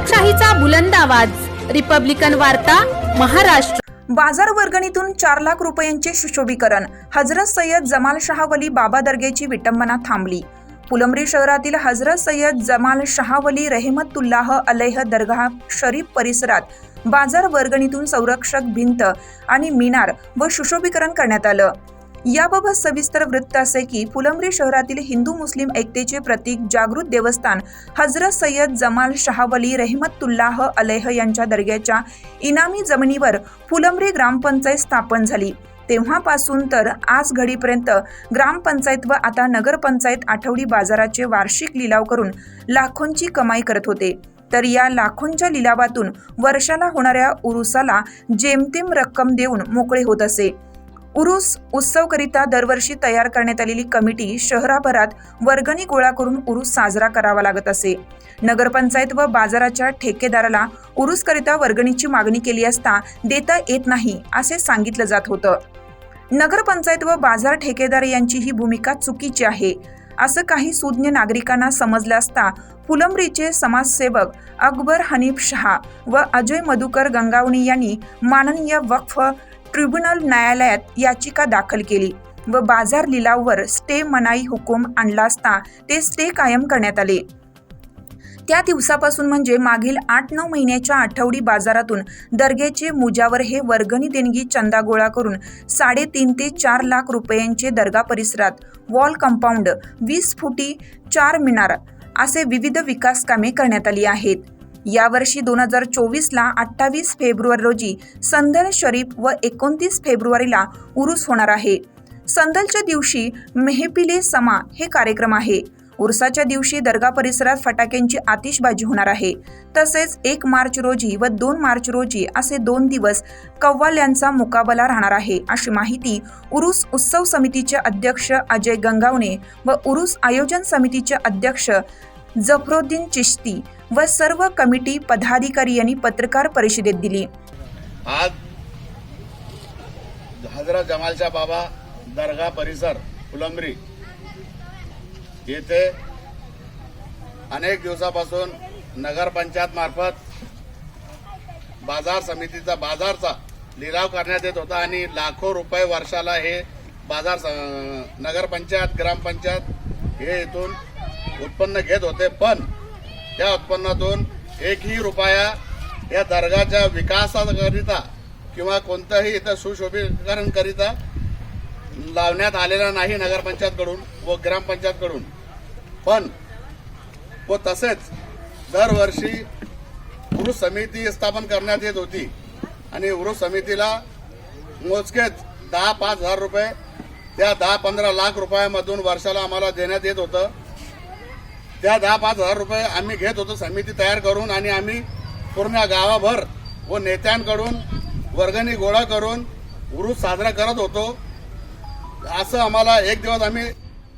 लोकशाहीचा बुलंद आवाज, रिपब्लिकन वार्ता, महाराष्ट्र। बाजार वर्गणीतून 4 लाख रुपयांचे सुशोभीकरण। हजरत सय्यद जमाल शाह वली बाबा दर्ग्याची विटंबना थांबली। फुलंब्री शहरातील हजरत सय्यद जमाल शाह वली रहमतुल्लाह अलैह दरगाह शरीफ परिसरात बाजार वर्गणीतून संरक्षक भिंत आणि मिनार व सुशोभीकरण करण्यात आलं। याबाबत सविस्तर वृत्त असे की फुलंब्री शहरातील हिंदू मुस्लिम ऐक्यतेचे प्रतीक जागृत देवस्थान हजरत सय्यद जमाल शाह वली रहमतुल्लाह अलैह यांच्या दर्ग्याच्या इनामी जमिनीवर फुलंब्री ग्रामपंचायत स्थापन झाली। तेव्हापासून तर आज घडीपर्यंत ग्रामपंचायत व आता नगरपंचायत आठवडी बाजाराचे वार्षिक लिलाव करून लाखोंची कमाई करत होते। तर या लाखोंच्या लिलावातून वर्षाला होणाऱ्या उरुसाला जेमतेम रक्कम देऊन मोकळे होत असे। उरूस उत्सवकरिता दरवर्षी तयार करण्यात आलेली कमिटी शहराभरात वर्गणी गोळा करून उरूस साजरा करावा लागत असे। नगरपंचायत व बाजाराच्या ठेकेदाराला उरूसकरिता वर्गणीची मागणी केली असता देता येत नाही असे सांगितलं जात होतं। नगरपंचायत व बाजार ठेकेदार यांची ही भूमिका चुकीची आहे असं काही सुज्ञ नागरिकांना समजलं असता फुलंब्रीचे समाजसेवक अकबर हनीफ शाह व अजय मधुकर गंगावणी यांनी माननीय वक्फ ट्रिब्युनल न्यायालयात याचिका दाखल केली व बाजार लिलाववर स्टे मनाई हुकूम आणला असता ते स्टे कायम करण्यात आले। त्या दिवसापासून म्हणजे मागील 8-9 महिन्याच्या आठवडी बाजारातून दर्ग्याचे मुजावर हे वर्गणी देणगी चंदा गोळा करून 3.5 ते 4 लाख रुपयांचे दर्गा परिसरात वॉल कंपाऊंड, 20 फुटी 4 मिनार असे विविध विकास कामे करण्यात आली आहेत। यावर्षी 2024ला 28 फेब्रुवारी रोजी संदल शरीफ व 29 फेब्रुवारीला उरूस होणार आहे। संदलच्या दिवशी मेहफिले समा हे कार्यक्रम आहे। उरसाच्या दिवशी दर्गा परिसरात फटाक्यांची आतिषबाजी होणार आहे। तसेच 1 मार्च रोजी व 2 मार्च रोजी असे 2 दिवस कव्वाल्यांचा मुकाबला राहणार आहे अशी माहिती उरूस उत्सव समितीचे अध्यक्ष अजय गंगावणे व उरूस आयोजन समितीचे अध्यक्ष जफरुद्दीन चिश्ती व सर्व कमिटी पदाधिकारी यांनी पत्रकार परिषदेत दिली। आज हजरत जमालशाह बाबा दर्गा परिसर फुलंब्री येथे अनेक दिवसापासून नगरपंचायत मार्फत बाजार समितीचा बाजारचा लिलाव करण्यात येत होता आणि लाखो रुपये वर्षाला हे बाजार नगरपंचायत ग्रामपंचायत हे इथून उत्पन्न घेत होते, पण त्या उत्पन्नातून एकही रुपया या दर्गाच्या विकासाकरिता किंवा कोणत्याही इथं सुशोभीकरण करिता लावण्यात आलेला नाही नगरपंचायतकडून व ग्रामपंचायतकडून। पण व तसेच दरवर्षी उरूस समिती स्थापन करण्यात येत होती आणि उरूस समितीला मोजकेच 10-5 हजार रुपये त्या 10-15 लाख रुपयामधून वर्षाला आम्हाला देण्यात येत होतं। त्या 10-5 हजार रुपये आम्ही घेत होतो समिती तयार करून आणि आम्ही पूर्ण गावाभर व नेत्यांकडून वर्गणी गोळा करून उरूस साजरा करत होतो। असं आम्हाला एक दिवस आम्ही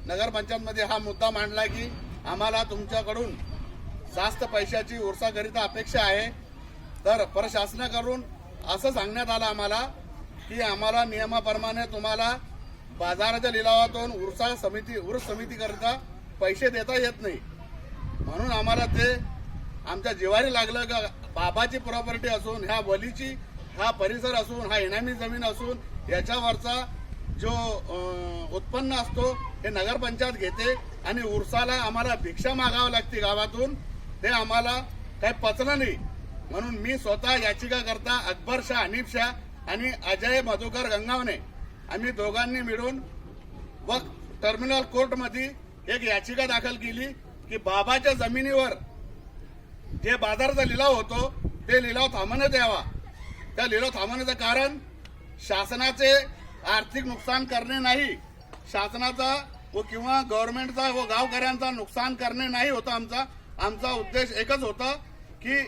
नगरपंचायतमध्ये हा मुद्दा मांडला की आम्हाला तुमच्याकडून जास्त पैशाची उरसाकरिता अपेक्षा आहे। तर प्रशासनाकडून असं सांगण्यात आलं आम्हाला की आम्हाला नियमाप्रमाणे तुम्हाला बाजाराच्या लिलावातून उरूस समितीकरिता पैसे देता येत नाही, म्हणून आम्हाला ते आमच्या जिवारी लागलं का बाबाची प्रॉपर्टी असून ह्या वलीची हा परिसर असून हा इनामी जमीन असून याच्यावरचा जो उत्पन्न असतो हे नगरपंचायत घेते आणि उरसाला आम्हाला भिक्षा मागावं लागते गावातून, ते आम्हाला काही पचलं नाही। म्हणून मी स्वतः याचिका करता अकबर शाह हनीफ शाह आणि अजय मधुकर गंगावणे आम्ही दोघांनी मिळून वक्फ टर्मिनल कोर्टमध्ये एक याचिका दाखल केली की बाबाच्या जमिनीवर जे बाजाराचा लिलाव होतो ते लिलाव थांबवण्यात यावा। त्या लिलाव थांबवण्याचं कारण शासनाचे आर्थिक नुकसान करणे नाही, शासनाचा व किंवा गव्हर्नमेंटचा व गावकऱ्यांचा नुकसान करणे नाही होता। आमचा उद्देश एकच होता की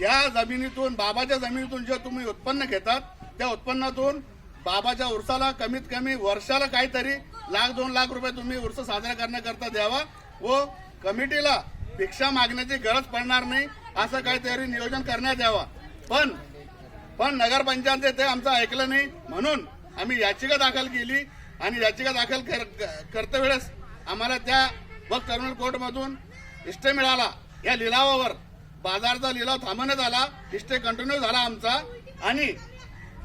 या जमिनीतून बाबाच्या जमिनीतून जे तुम्ही उत्पन्न घेतात त्या उत्पन्नातून बाबाच्या उरसाला कमीत कमी वर्षाला काहीतरी 1-2 लाख रुपये तुम्ही उर्स साजरा करण्याकरता द्यावा व कमिटीला भिक्षा मागण्याची गरज पडणार नाही असं काहीतरी नियोजन करण्यात यावा। पण नगरपंचायत ते आमचं ऐकलं नाही, म्हणून आम्ही याचिका दाखल केली आणि याचिका दाखल करते वेळेस आम्हाला त्या वक्फ टर्मिनल कोर्टमधून स्टे मिळाला या लिलावावर बाजारचा लिलाव थांबवण्यात आला, स्टे कंटिन्यू झाला आमचा आणि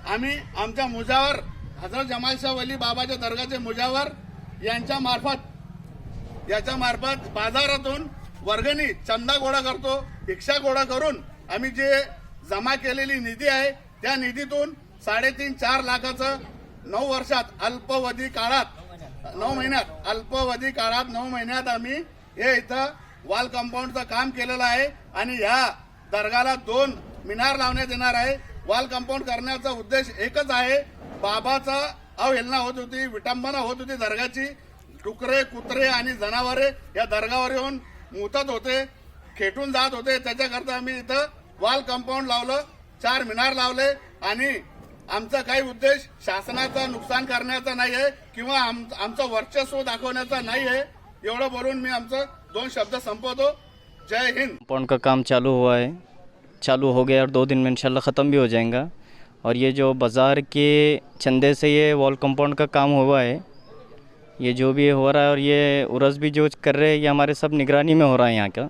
आम्ही आमच्या मुजावर हजरत जमाल शाह वली बाबाच्या दर्गाचे मुजावर याच्या मार्फत बाजारातून वर्गणी चंदा गोळा करतो, भिक्षा गोळा करून आम्ही जे जमा केलेली निधी आहे त्या निधीतून 3.5-4 लाखाचं 9 वर्षात अल्पवधी काळात 9 महिन्यात आम्ही हे इथं वॉल कंपाऊंडचं काम केलेलं आहे आणि ह्या दर्गाला 2 मिनार लावण्यात येणार आहे। वॉल कंपाऊंड करण्याचा उद्देश एकच आहे, बाबाचा अवहेलना होत होती, विटंबना होत होती दर्गाची, डुकरे कुत्रे आणि जनावरे या दर्गावर येऊन मुतत होते, खेटून जात होते, त्याच्याकरता आम्ही इथं वॉल कंपाऊंड लावलं, 4 मिनार लावले आणि आमचा काही उद्देश शासनाचं नुकसान करण्याचा नाही आहे किंवा आमचं वर्चस्व दाखवण्याचा नाही आहे। एवढं बोलून मी आमचं 2 शब्द संपवतो। जय हिंद। कंपाउंड का काम चालू हो गया और 2 दिन में इंशाल्लाह ख़त्म भी हो जाएगा। और ये जो बाज़ार के चंदे से ये वॉल कंपाउंड का काम हुआ है, ये जो भी हो रहा है और ये उरस भी जो कर रहे हैं ये हमारे सब निगरानी में हो रहा है यहाँ का।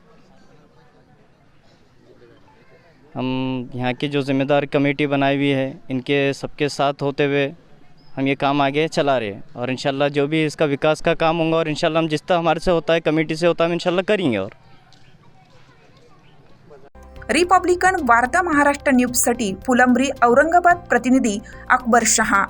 हम यहाँ की जो ज़िम्मेदार कमेटी बनाई हुई है इनके सबके साथ होते हुए हम ये काम आगे चला रहे हैं और इंशाल्लाह जो भी इसका विकास का काम होगा और इंशाल्लाह हम जिस तरह हमारे से होता है कमेटी से होता है हम इंशाल्लाह करेंगे। और रिपब्लिकन वार्ता महाराष्ट्र न्यूजसाठी फुलंब्री औरंगाबाद प्रतिनिधी अकबर शहा।